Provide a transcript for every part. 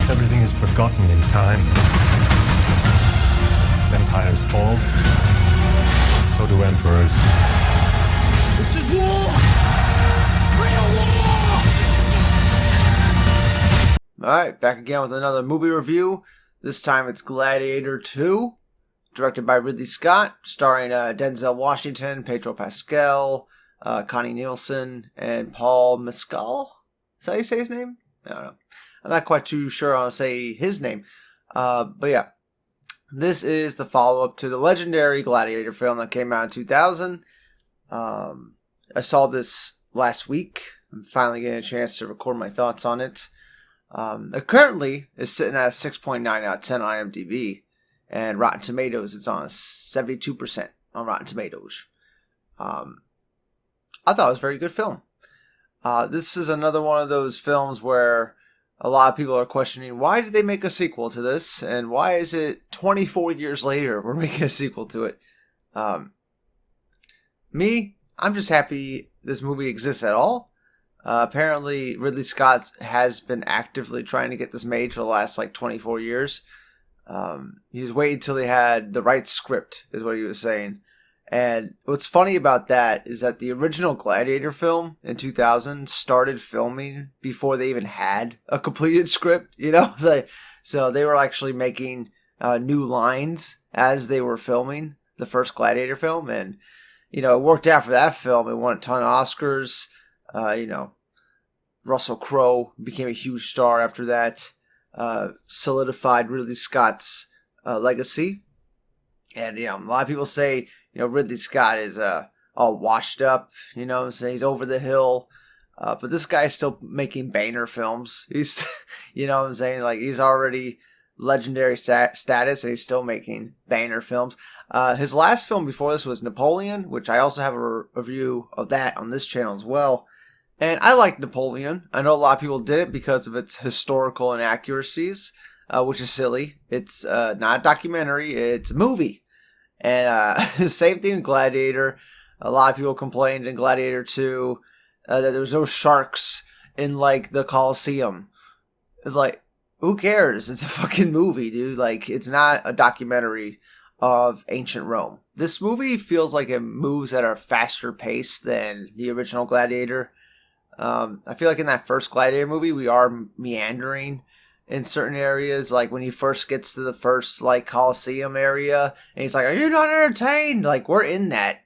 Everything is forgotten in time. Empires fall. So do emperors. This is war! Real war! Alright, back again with another movie review. This time it's Gladiator 2, directed by Ridley Scott, starring Denzel Washington, Pedro Pascal, Connie Nielsen, and Paul Mescal? Is that how you say his name? I don't know. I'm not quite too sure how to say his name. But yeah, this is the follow-up to the legendary Gladiator film that came out in 2000. I saw this last week. I'm finally getting a chance to record my thoughts on it. It currently is sitting at a 6.9 out of 10 on IMDb. And Rotten Tomatoes, it's on 72% on Rotten Tomatoes. I thought it was a very good film. This is another one of those films where a lot of people are questioning, why did they make a sequel to this? And why is it 24 years later we're making a sequel to it? I'm just happy this movie exists at all. Apparently, Ridley Scott has been actively trying to get this made for the last 24 years. He was waiting until he had the right script, is what he was saying. And what's funny about that is that the original Gladiator film in 2000 started filming before they even had a completed script, So they were actually making new lines as they were filming the first Gladiator film. And, it worked out for that film. It won a ton of Oscars. Russell Crowe became a huge star after that. Solidified Ridley Scott's legacy. And, a lot of people say, Ridley Scott is all washed up, so he's over the hill. But this guy is still making banger films. He's, he's already legendary status and he's still making banger films. His last film before this was Napoleon, which I also have a review of that on this channel as well. And I like Napoleon. I know a lot of people didn't because of its historical inaccuracies, which is silly. It's not a documentary, it's a movie. And same thing in Gladiator. A lot of people complained in Gladiator 2 that there was no sharks in the Colosseum. It's who cares? It's a fucking movie, dude. It's not a documentary of ancient Rome. This movie feels like it moves at a faster pace than the original Gladiator. I feel like in that first Gladiator movie, we are meandering in certain areas, when he first gets to the first Colosseum area, and he's like, "Are you not entertained?" We're in that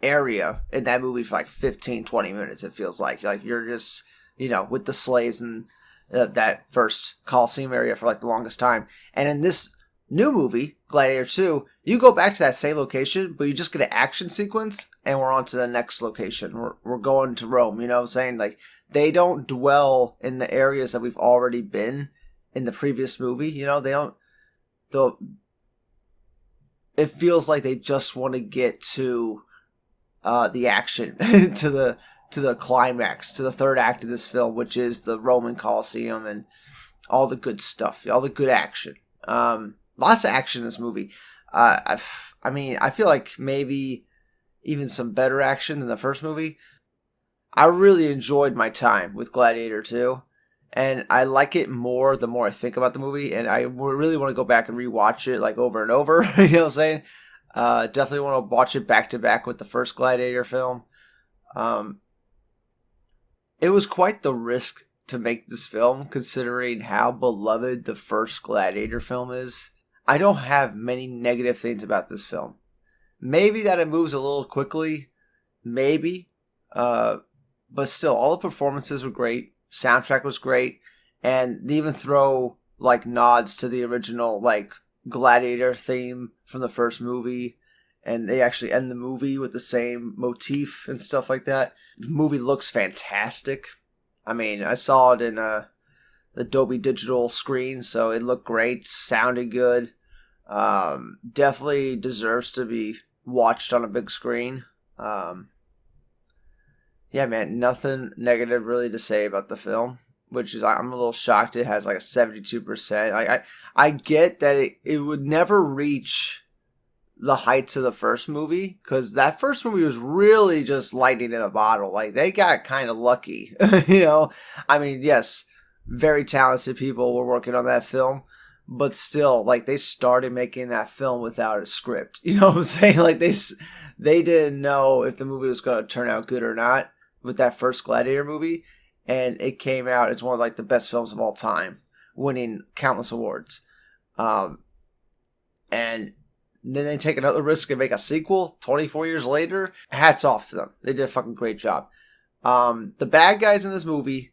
area in that movie for 15, 20 minutes. It feels like you're just with the slaves in that first Colosseum area for the longest time. And in this new movie, Gladiator 2, you go back to that same location, but you just get an action sequence, and we're on to the next location. We're going to Rome. You know what I'm saying? They don't dwell in the areas that we've already been in the previous movie. It feels like they just want to get to the action, to the climax, to the third act of this film, which is the Roman Colosseum and all the good stuff, all the good action. Lots of action in this movie. I feel like maybe even some better action than the first movie. I really enjoyed my time with Gladiator 2. And I like it more the more I think about the movie. And I really want to go back and rewatch it over and over. You know what I'm saying? Definitely want to watch it back to back with the first Gladiator film. It was quite the risk to make this film, considering how beloved the first Gladiator film is. I don't have many negative things about this film. Maybe that it moves a little quickly. Maybe. But still, all the performances were great. Soundtrack was great, and they even throw nods to the original Gladiator theme from the first movie, and they actually end the movie with the same motif and stuff like that. The movie looks fantastic. I saw it in the Dolby Digital screen, so it looked great, sounded good. Definitely deserves to be watched on a big screen. Yeah, man, nothing negative really to say about the film, which is, I'm a little shocked it has a 72%. I get that it would never reach the heights of the first movie, because that first movie was really just lightning in a bottle. They got kind of lucky, Yes, very talented people were working on that film. But still, like, they started making that film without a script. You know what I'm saying? Like, they didn't know if the movie was going to turn out good or not with that first Gladiator movie. And it came out as one of, like, the best films of all time, winning countless awards. And then they take another risk and make a sequel 24 years later. Hats off to them. They did a fucking great job. The bad guys in this movie,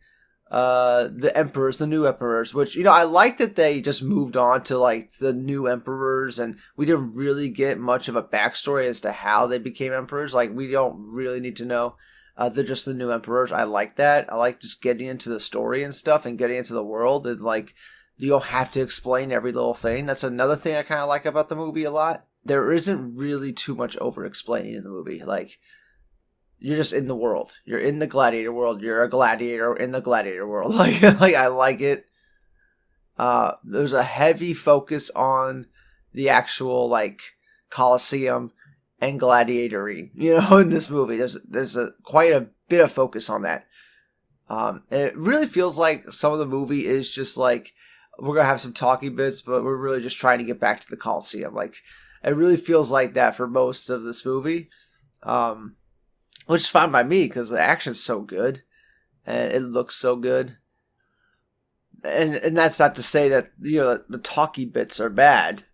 the emperors, the new emperors, which, you know, I like that they just moved on to, like, the new emperors, and we didn't really get much of a backstory as to how they became emperors. Like, we don't really need to know. They're just the new emperors. I like that. I like just getting into the story and stuff and getting into the world. And, like, you don't have to explain every little thing. That's another thing I kind of like about the movie a lot. There isn't really too much over-explaining in the movie. Like, you're just in the world. You're in the Gladiator world. You're a gladiator in the Gladiator world. Like I like it. There's a heavy focus on the actual, like, Colosseum and gladiatoring, you know, in this movie. There's quite a bit of focus on that. And it really feels like some of the movie is just like, we're going to have some talking bits, but we're really just trying to get back to the Colosseum. Like, it really feels like that for most of this movie. Which is fine by me because the action's so good and it looks so good. And that's not to say that, you know, the talky bits are bad.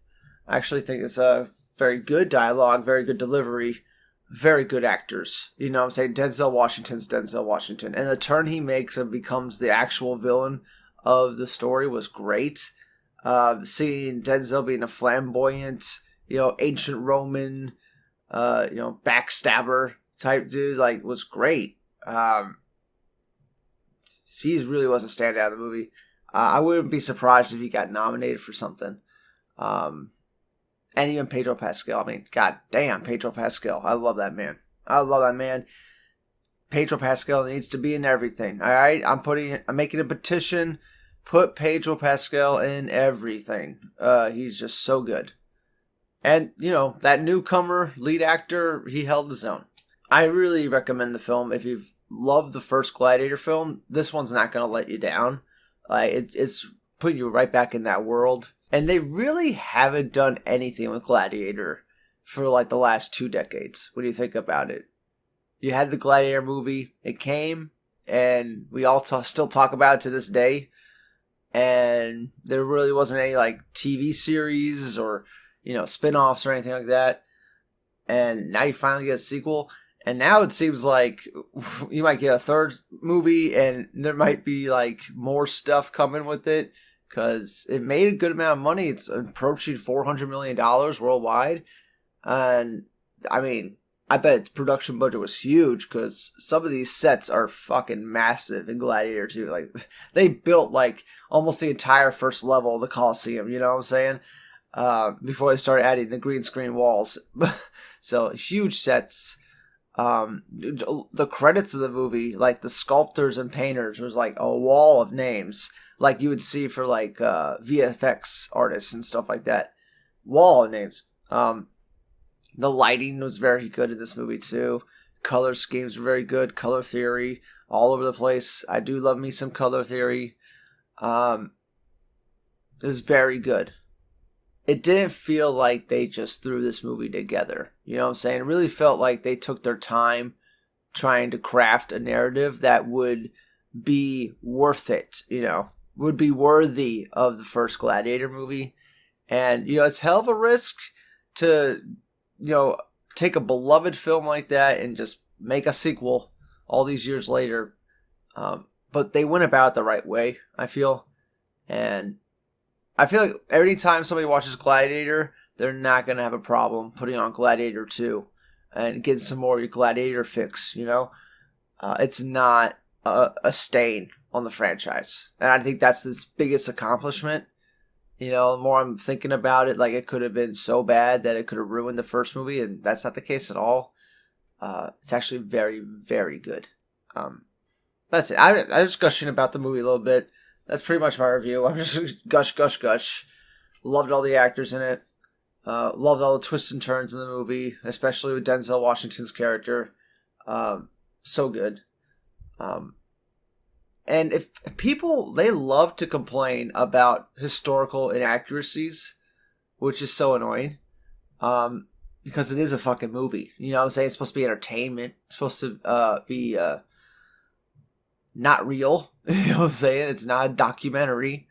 I actually think it's a very good dialogue, very good delivery, very good actors. You know what I'm saying? Denzel Washington's Denzel Washington. And the turn he makes and becomes the actual villain of the story was great. Seeing Denzel being a flamboyant, you know, ancient Roman, you know, backstabber type dude, like, was great. He really was a standout in the movie. I wouldn't be surprised if he got nominated for something. And even Pedro Pascal. I mean, god damn, Pedro Pascal. I love that man. Pedro Pascal needs to be in everything. Alright? I'm making a petition. Put Pedro Pascal in everything. He's just so good. And, you know, that newcomer lead actor, he held his own. I really recommend the film. If you've loved the first Gladiator film, this one's not going to let you down. It's putting you right back in that world. And they really haven't done anything with Gladiator for, like, the last 2 decades, when you think about it. You had the Gladiator movie. It came, and we all still talk about it to this day. And there really wasn't any, like, TV series or, you know, spin-offs or anything like that. And now you finally get a sequel. And now it seems like you might get a third movie, and there might be, like, more stuff coming with it. Because it made a good amount of money. It's approaching $400 million worldwide. And, I mean, I bet its production budget was huge. Because some of these sets are fucking massive in Gladiator 2. Like, they built, like, almost the entire first level of the Colosseum. You know what I'm saying? Before they started adding the green screen walls. So, huge sets. The credits of the movie, like, the sculptors and painters, was, like, a wall of names. Like you would see for, like, VFX artists and stuff like that. Wall of names. The lighting was very good in this movie too. Color schemes were very good. Color theory all over the place. I do love me some color theory. It was very good. It didn't feel like they just threw this movie together. You know what I'm saying? It really felt like they took their time trying to craft a narrative that would be worth it, you know, would be worthy of the first Gladiator movie. And, you know, it's hell of a risk to, you know, take a beloved film like that and just make a sequel all these years later. But they went about it the right way, I feel. And I feel like every time somebody watches Gladiator, they're not going to have a problem putting on Gladiator 2 and getting some more of your Gladiator fix, you know? It's not a stain on the franchise. And I think that's its biggest accomplishment. You know, the more I'm thinking about it, like, it could have been so bad that it could have ruined the first movie, and that's not the case at all. It's actually very, very good. That's it. I was gushing about the movie a little bit. That's pretty much my review. I'm just gush. Loved all the actors in it. Loved all the twists and turns in the movie, especially with Denzel Washington's character. So good. And if people, they love to complain about historical inaccuracies, which is so annoying. Because it is a fucking movie. You know what I'm saying? It's supposed to be entertainment. It's supposed to be not real. You know what I'm saying? It's not a documentary.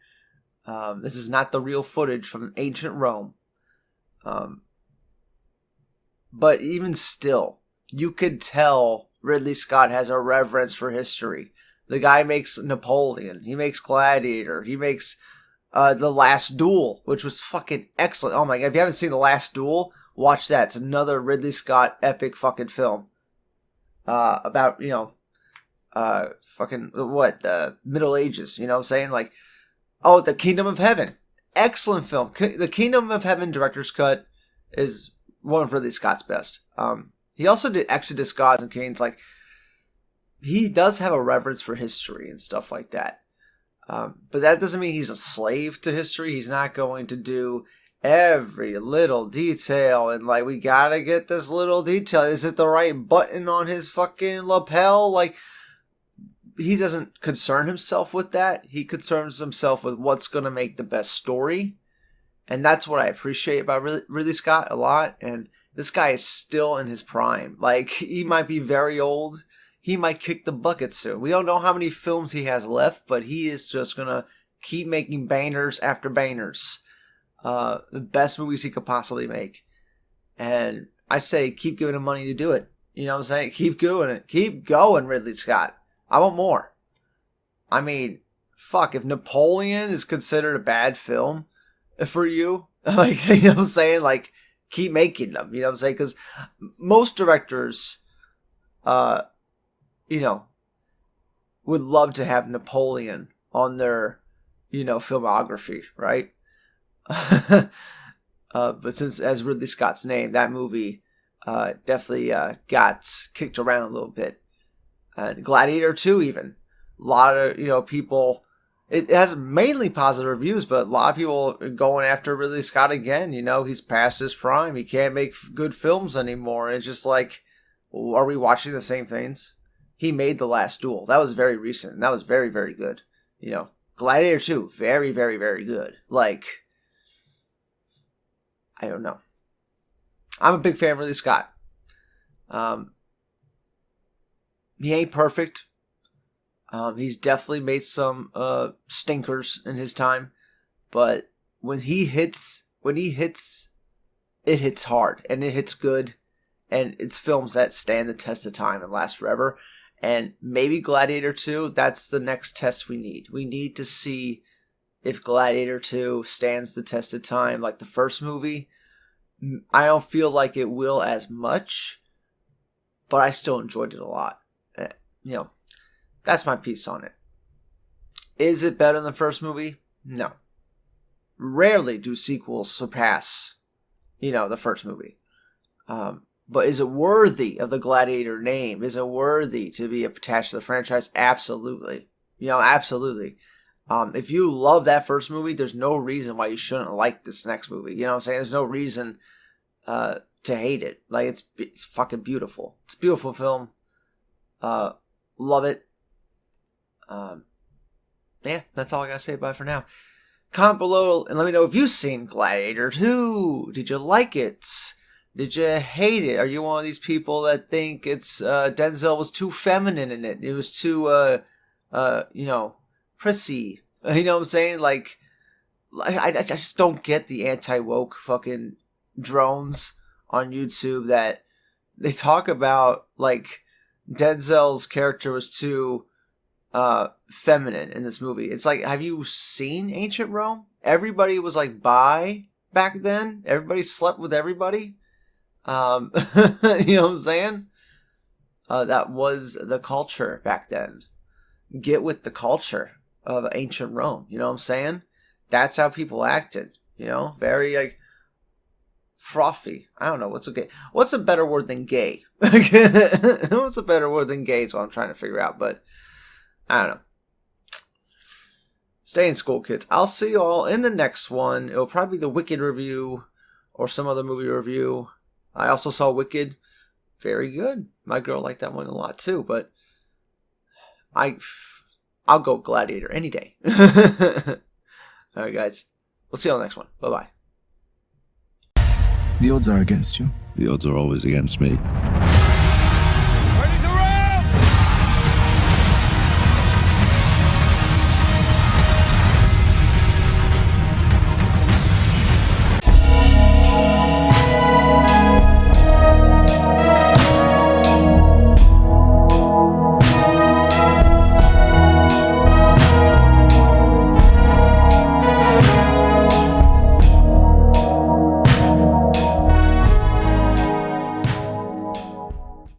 This is not the real footage from ancient Rome. But even still, you could tell Ridley Scott has a reverence for history. The guy makes Napoleon. He makes Gladiator. He makes The Last Duel, which was fucking excellent. Oh my god, if you haven't seen The Last Duel, watch that. It's another Ridley Scott epic fucking film. About, fucking, the Middle Ages, you know what I'm saying? Like, oh, The Kingdom of Heaven. Excellent film. The Kingdom of Heaven director's cut is one of Ridley Scott's best. He also did Exodus, Gods and Kings. Like, he does have a reverence for history and stuff like that. But that doesn't mean he's a slave to history. He's not going to do every little detail and like, we gotta get this little detail. Is it the right button on his fucking lapel? Like, he doesn't concern himself with that. He concerns himself with what's going to make the best story. And that's what I appreciate about Ridley Scott a lot. And this guy is still in his prime. Like, he might be very old. He might kick the bucket soon. We don't know how many films he has left, but he is just going to keep making bangers after bangers. The best movies he could possibly make. And I say keep giving him money to do it. You know what I'm saying? Keep doing it. Keep going, Ridley Scott. I want more. I mean, fuck, if Napoleon is considered a bad film for you, like, you know what I'm saying? Like, keep making them. You know what I'm saying? Because most directors, would love to have Napoleon on their, filmography, right? But since, as Ridley Scott's name, that movie definitely got kicked around a little bit. Gladiator 2 even. A lot of, people, it has mainly positive reviews, but a lot of people are going after Ridley Scott again. He's past his prime. He can't make good films anymore. And it's just like, are we watching the same things? He made The Last Duel. That was very recent. And that was very, very good. Gladiator 2, very, very, very good. Like, I don't know. I'm a big fan of Ridley Scott. He ain't perfect. He's definitely made some stinkers in his time, but when he hits, it hits hard and it hits good, and it's films that stand the test of time and last forever. And maybe Gladiator 2, that's the next test we need. We need to see if Gladiator 2 stands the test of time like the first movie. I don't feel like it will as much, but I still enjoyed it a lot. That's my piece on it. Is it better than the first movie? No. Rarely do sequels surpass, the first movie. But is it worthy of the Gladiator name? Is it worthy to be attached to the franchise? Absolutely. Absolutely. If you love that first movie, there's no reason why you shouldn't like this next movie. You know what I'm saying? There's no reason to hate it. Like, it's fucking beautiful. It's a beautiful film. Love it. That's all I gotta say about it for now. Comment below and let me know if you've seen Gladiator 2. Did you like it? Did you hate it? Are you one of these people that think it's Denzel was too feminine in it? It was too prissy. You know what I'm saying? Like I just don't get the anti-woke fucking drones on YouTube that they talk about like Denzel's character was too feminine in this movie. It's like, have you seen ancient Rome? Everybody was like bi back then. Everybody slept with everybody. You know what I'm saying? That was the culture back then. Get with the culture of ancient Rome. You know what I'm saying? That's how people acted. Very like frothy. I don't know. What's a better word than gay? What's a better word than gay is what I'm trying to figure out, but I don't know. Stay in school, kids. I'll see you all in the next one. It'll probably be the Wicked review or some other movie review. I also saw Wicked. Very good. My girl liked that one a lot too, but I'll go Gladiator any day. All right, guys. We'll see you on the next one. Bye-bye. The odds are against you. The odds are always against me.